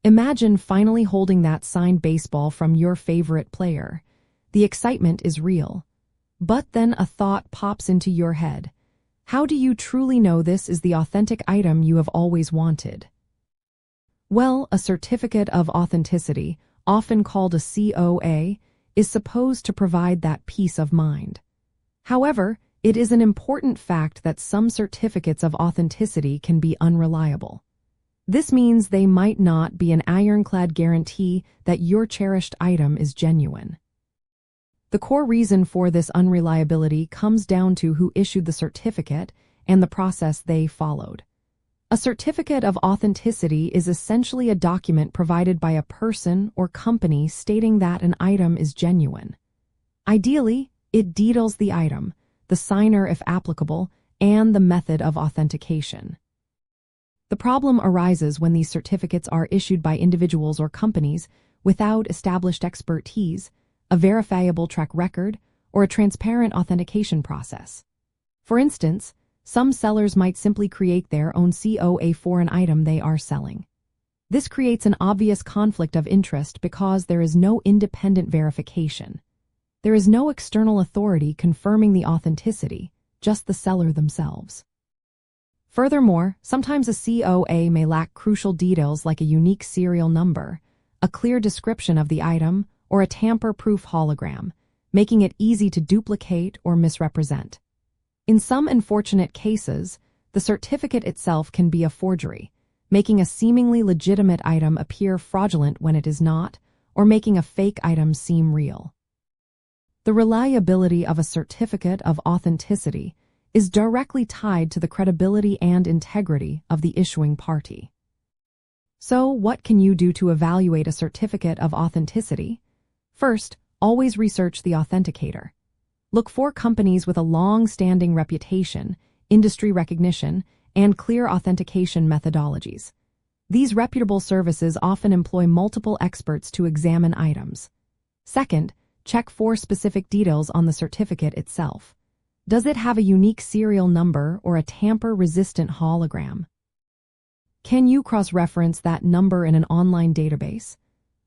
Imagine finally holding that signed baseball from your favorite player. The excitement is real. But then a thought pops into your head. How do you truly know this is the authentic item you have always wanted? Well, a certificate of authenticity, often called a COA, is supposed to provide that peace of mind. However, it is an important fact that some certificates of authenticity can be unreliable. This means they might not be an ironclad guarantee that your cherished item is genuine. The core reason for this unreliability comes down to who issued the certificate and the process they followed. A certificate of authenticity is essentially a document provided by a person or company stating that an item is genuine. Ideally, it details the item, the signer if applicable, and the method of authentication. The problem arises when these certificates are issued by individuals or companies without established expertise, a verifiable track record, or a transparent authentication process. For instance, some sellers might simply create their own COA for an item they are selling. This creates an obvious conflict of interest because there is no independent verification. There is no external authority confirming the authenticity, just the seller themselves. Furthermore, sometimes a COA may lack crucial details like a unique serial number, a clear description of the item, or a tamper-proof hologram, making it easy to duplicate or misrepresent. In some unfortunate cases, the certificate itself can be a forgery, making a seemingly legitimate item appear fraudulent when it is not, or making a fake item seem real. The reliability of a certificate of authenticity is directly tied to the credibility and integrity of the issuing party. So, what can you do to evaluate a certificate of authenticity? First, always research the authenticator. Look for companies with a long-standing reputation, industry recognition, and clear authentication methodologies. These reputable services often employ multiple experts to examine items. Second, check for specific details on the certificate itself. Does it have a unique serial number or a tamper-resistant hologram? Can you cross-reference that number in an online database?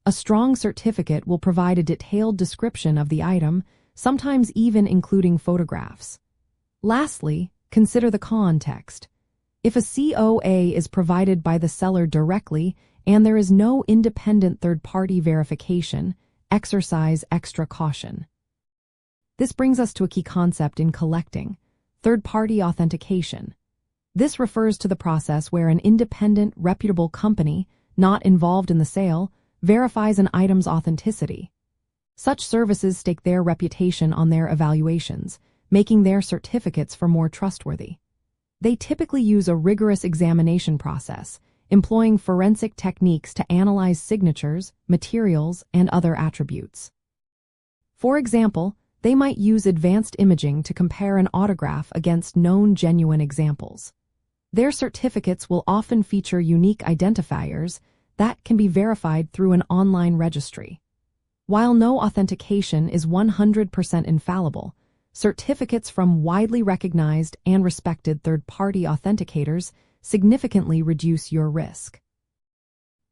A strong certificate will provide a detailed description of the item, sometimes even including photographs. Lastly, consider the context. If a COA is provided by the seller directly and there is no independent third-party verification, exercise extra caution. This brings us to a key concept in collecting: third-party authentication. This refers to the process where an independent, reputable company, not involved in the sale, verifies an item's authenticity. Such services stake their reputation on their evaluations, making their certificates for more trustworthy. They typically use a rigorous examination process, employing forensic techniques to analyze signatures, materials, and other attributes. For example, they might use advanced imaging to compare an autograph against known genuine examples. Their certificates will often feature unique identifiers that can be verified through an online registry. While no authentication is 100% infallible, certificates from widely recognized and respected third-party authenticators significantly reduce your risk.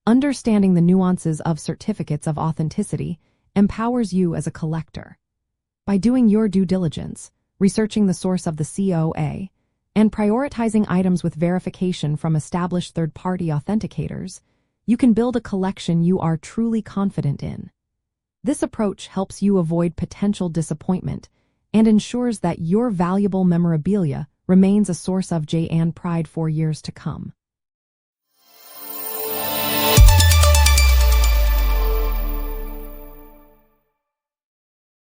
Understanding the nuances of certificates of authenticity empowers you as a collector. By doing your due diligence, researching the source of the COA, and prioritizing items with verification from established third-party authenticators, you can build a collection you are truly confident in. This approach helps you avoid potential disappointment and ensures that your valuable memorabilia remains a source of joy and pride for years to come.